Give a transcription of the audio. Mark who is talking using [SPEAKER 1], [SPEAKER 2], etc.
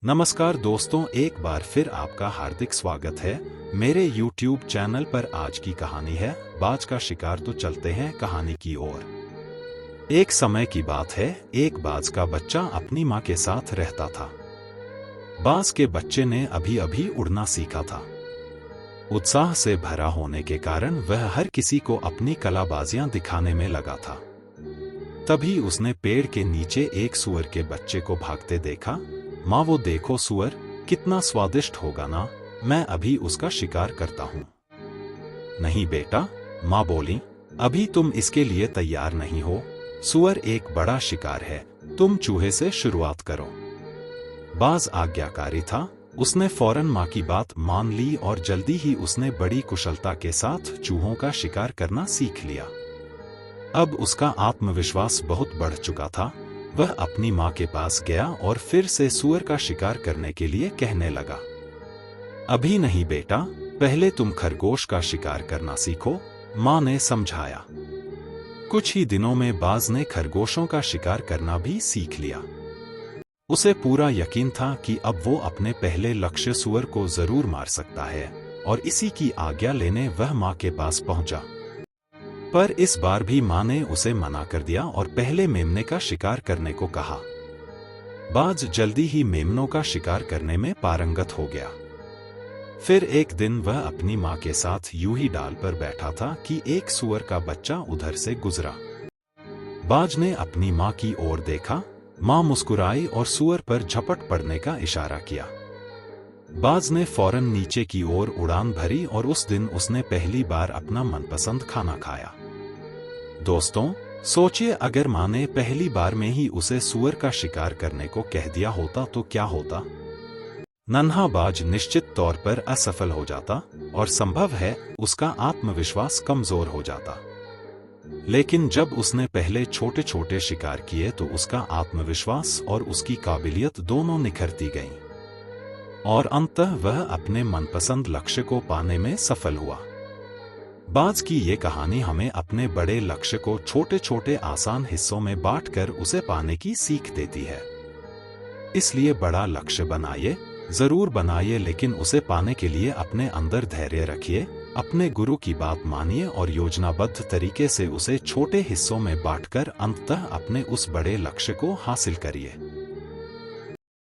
[SPEAKER 1] नमस्कार दोस्तों, एक बार फिर आपका हार्दिक स्वागत है मेरे YouTube चैनल पर। आज की कहानी है बाज का शिकार। तो चलते हैं कहानी की ओर। एक समय की बात है, एक बाज का बच्चा अपनी माँ के साथ रहता था। बाज के बच्चे ने अभी अभी उड़ना सीखा था। उत्साह से भरा होने के कारण वह हर किसी को अपनी कलाबाजियां दिखाने में लगा था। तभी उसने पेड़ के नीचे एक सूअर के बच्चे को भागते देखा। माँ, वो देखो सूअर, कितना स्वादिष्ट होगा ना, मैं अभी उसका शिकार करता हूँ। नहीं बेटा, माँ बोली, अभी तुम इसके लिए तैयार नहीं हो। सूअर एक बड़ा शिकार है, तुम चूहे से शुरुआत करो। बाज आज्ञाकारी था, उसने फौरन माँ की बात मान ली और जल्दी ही उसने बड़ी कुशलता के साथ चूहों का शिकार करना सीख लिया। अब उसका आत्मविश्वास बहुत बढ़ चुका था। वह अपनी माँ के पास गया और फिर से सूअर का शिकार करने के लिए कहने लगा। अभी नहीं बेटा, पहले तुम खरगोश का शिकार करना सीखो, माँ ने समझाया। कुछ ही दिनों में बाज ने खरगोशों का शिकार करना भी सीख लिया। उसे पूरा यकीन था कि अब वो अपने पहले लक्ष्य सूअर को जरूर मार सकता है, और इसी की आज्ञा लेने वह माँ के पास पहुंचा। पर इस बार भी माँ ने उसे मना कर दिया और पहले मेमने का शिकार करने को कहा। बाज जल्दी ही मेमनों का शिकार करने में पारंगत हो गया। फिर एक दिन वह अपनी माँ के साथ यूं ही डाल पर बैठा था कि एक सूअर का बच्चा उधर से गुजरा। बाज ने अपनी माँ की ओर देखा। माँ मुस्कुराई और सूअर पर झपट पड़ने का इशारा किया। बाज ने फौरन नीचे की ओर उड़ान भरी और उस दिन उसने पहली बार अपना मनपसंद खाना खाया। दोस्तों, सोचिए, अगर माँ ने पहली बार में ही उसे सूअर का शिकार करने को कह दिया होता तो क्या होता। नन्हा बाज निश्चित तौर पर असफल हो जाता और संभव है उसका आत्मविश्वास कमजोर हो जाता। लेकिन जब उसने पहले छोटे छोटे शिकार किए तो उसका आत्मविश्वास और उसकी काबिलियत दोनों निखरती गईं, और अंततः वह अपने मनपसंद लक्ष्य को पाने में सफल हुआ। बाज की ये कहानी हमें अपने बड़े लक्ष्य को छोटे छोटे आसान हिस्सों में बांटकर उसे पाने की सीख देती है। इसलिए बड़ा लक्ष्य बनाइए, जरूर बनाइए, लेकिन उसे पाने के लिए अपने अंदर धैर्य रखिए, अपने गुरु की बात मानिए और योजनाबद्ध तरीके से उसे छोटे हिस्सों में बांटकर अंततः अपने उस बड़े लक्ष्य को हासिल करिए।